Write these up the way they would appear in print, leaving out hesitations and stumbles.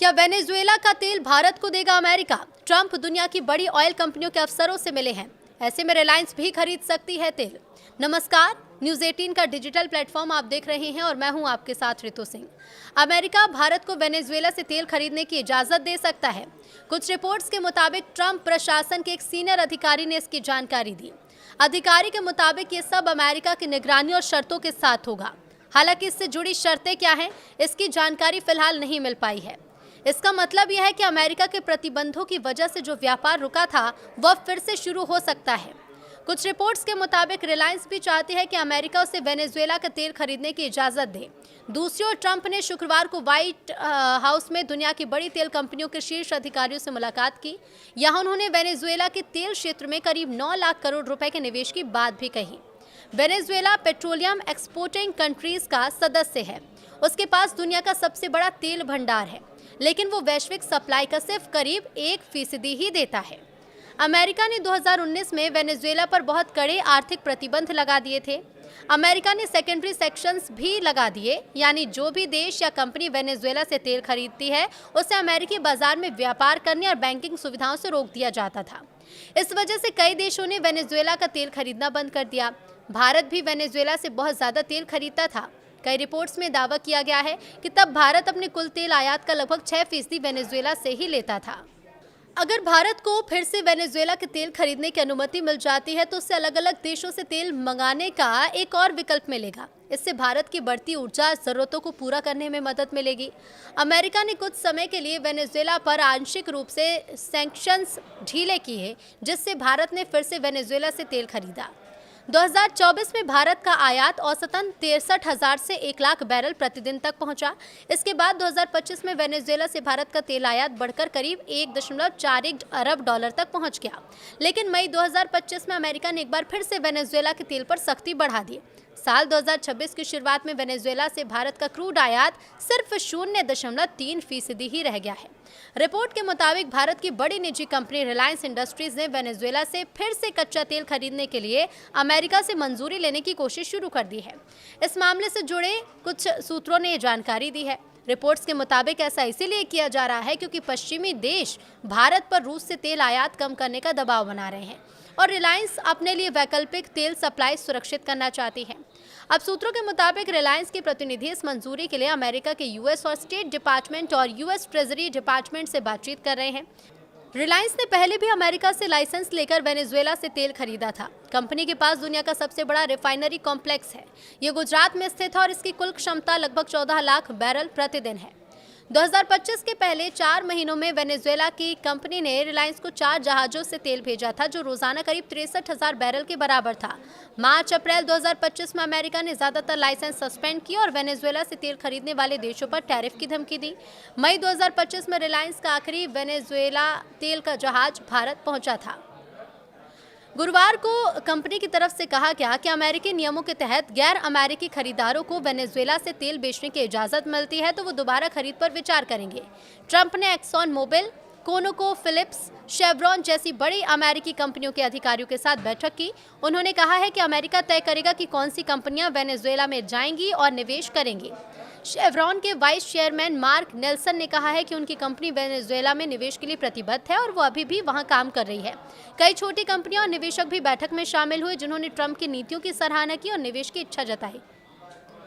क्या वेनेजुएला का तेल भारत को देगा अमेरिका? ट्रंप दुनिया की बड़ी ऑयल कंपनियों के अफसरों से मिले हैं। ऐसे में रिलायंस भी खरीद सकती है तेल। नमस्कार, न्यूज़ 18 का डिजिटल प्लेटफॉर्म आप देख रहे हैं और मैं हूं आपके साथ रितु सिंह। अमेरिका भारत को वेनेजुएला से तेल खरीदने की इजाजत दे सकता है। कुछ रिपोर्ट्स के मुताबिक ट्रंप प्रशासन के एक सीनियर अधिकारी ने इसकी जानकारी दी। अधिकारी के मुताबिक ये सब अमेरिका की निगरानी और शर्तों के साथ होगा। हालांकि इससे जुड़ी शर्तें क्या हैं, इसकी जानकारी फिलहाल नहीं मिल पाई है। इसका मतलब यह है कि अमेरिका के प्रतिबंधों की वजह से जो व्यापार रुका था वह फिर से शुरू हो सकता है। कुछ रिपोर्ट्स के मुताबिक रिलायंस भी चाहती है कि अमेरिका उसे वेनेजुएला का तेल खरीदने की इजाजत दे। दूसरी ओर ट्रंप ने शुक्रवार को व्हाइट हाउस में दुनिया की बड़ी तेल कंपनियों के शीर्ष अधिकारियों से मुलाकात की। यहां उन्होंने वेनेजुएला के तेल क्षेत्र में करीब 9 लाख करोड़ रुपए के निवेश की बात भी कही। वेनेजुएला पेट्रोलियम एक्सपोर्टिंग कंट्रीज का सदस्य है। उसके पास दुनिया का सबसे बड़ा तेल भंडार है, लेकिन वो वैश्विक सप्लाई का सिर्फ करीब 1% ही देता है। अमेरिका ने 2019 में वेनेजुएला पर बहुत कड़े आर्थिक प्रतिबंध लगा दिए थे। अमेरिका ने सेकेंडरी सेक्शंस भी लगा दिए, यानी जो भी देश या कंपनी वेनेजुएला से तेल खरीदती है उसे अमेरिकी बाजार में व्यापार करने और बैंकिंग सुविधाओं से रोक दिया जाता था। इस वजह से कई देशों ने वेनेजुएला का तेल खरीदना बंद कर दिया। भारत भी वेनेजुएला से बहुत ज़्यादा तेल खरीदता था। कई रिपोर्ट्स में दावा किया गया है कि तब भारत अपने कुल तेल आयात का लगभग 6% वेनेजुएला से ही लेता था। अगर भारत को फिर से वेनेजुएला के तेल खरीदने की अनुमति मिल जाती है तो उससे अलग अलग देशों से तेल मंगाने का एक और विकल्प मिलेगा। इससे भारत की बढ़ती ऊर्जा जरूरतों को पूरा करने में मदद मिलेगी। अमेरिका ने कुछ समय के लिए वेनेजुएला पर आंशिक रूप से सैंक्शंस ढीले किए, जिससे भारत ने फिर से वेनेजुएला से तेल खरीदा। 2024 में भारत का आयात औसतन 63,000 से 1 लाख बैरल प्रतिदिन तक पहुंचा। इसके बाद 2025 में वेनेजुएला से भारत का तेल आयात बढ़कर करीब 1.41 अरब डॉलर तक पहुंच गया। लेकिन मई 2025 में अमेरिका ने एक बार फिर से वेनेजुएला के तेल पर सख्ती बढ़ा दी। साल 2026 की शुरुआत में वेनेजुएला से भारत का क्रूड आयात सिर्फ 0.3% ही रह गया है। रिपोर्ट के मुताबिक भारत की बड़ी निजी कंपनी रिलायंस इंडस्ट्रीज ने वेनेजुएला से फिर से कच्चा तेल खरीदने के लिए अमेरिका से मंजूरी लेने की कोशिश शुरू कर दी है। इस मामले से जुड़े कुछ सूत्रों ने ये जानकारी दी है। रिपोर्ट्स के मुताबिक ऐसा इसीलिए किया जा रहा है क्योंकि पश्चिमी देश भारत पर रूस से तेल आयात कम करने का दबाव बना रहे हैं और रिलायंस अपने लिए वैकल्पिक तेल सप्लाई सुरक्षित करना चाहती है। अब सूत्रों के मुताबिक रिलायंस के प्रतिनिधि इस मंजूरी के लिए अमेरिका के यूएस और स्टेट डिपार्टमेंट और यूएस ट्रेजरी डिपार्टमेंट से बातचीत कर रहे हैं। रिलायंस ने पहले भी अमेरिका से लाइसेंस लेकर वेनेजुएला से तेल खरीदा था। कंपनी के पास दुनिया का सबसे बड़ा रिफाइनरी कॉम्प्लेक्स है। ये गुजरात में स्थित है और इसकी कुल क्षमता लगभग 14 लाख बैरल प्रतिदिन है। 2025 के पहले 4 महीनों में वेनेजुएला की कंपनी ने रिलायंस को 4 जहाज़ों से तेल भेजा था, जो रोजाना करीब 63,000 बैरल के बराबर था। मार्च-अप्रैल 2025 में अमेरिका ने ज़्यादातर लाइसेंस सस्पेंड किए और वेनेजुएला से तेल खरीदने वाले देशों पर टैरिफ की धमकी दी। मई 2025 में रिलायंस का आखिरी वेनेजुएला तेल का जहाज भारत पहुंचा था। गुरुवार को कंपनी की तरफ से कहा गया कि अमेरिकी नियमों के तहत गैर अमेरिकी खरीदारों को वेनेजुएला से तेल बेचने की इजाज़त मिलती है तो वो दोबारा खरीद पर विचार करेंगे। ट्रंप ने Exxon Mobil, Conoco Phillips, Chevron जैसी बड़ी अमेरिकी कंपनियों के अधिकारियों के साथ बैठक की। उन्होंने कहा है कि अमेरिका तय करेगा कि कौन सी कंपनियां वेनेजुएला में जाएंगी और निवेश करेंगी। शेवरॉन के वाइस चेयरमैन मार्क नेल्सन ने कहा है कि उनकी कंपनी वेनेजुएला में निवेश के लिए प्रतिबद्ध है और वो अभी भी वहां काम कर रही है। कई छोटी कंपनियां और निवेशक भी बैठक में शामिल हुए, जिन्होंने ट्रंप की नीतियों की सराहना की और निवेश की इच्छा जताई।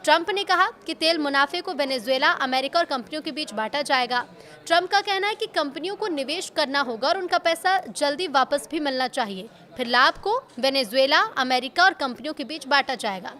ट्रंप ने कहा कि तेल मुनाफे को वेनेजुएला, अमेरिका और कंपनियों के बीच बांटा जाएगा। ट्रंप का कहना है कि कंपनियों को निवेश करना होगा और उनका पैसा जल्दी वापस भी मिलना चाहिए। फिर लाभ को वेनेजुएला, अमेरिका और कंपनियों के बीच बांटा जाएगा।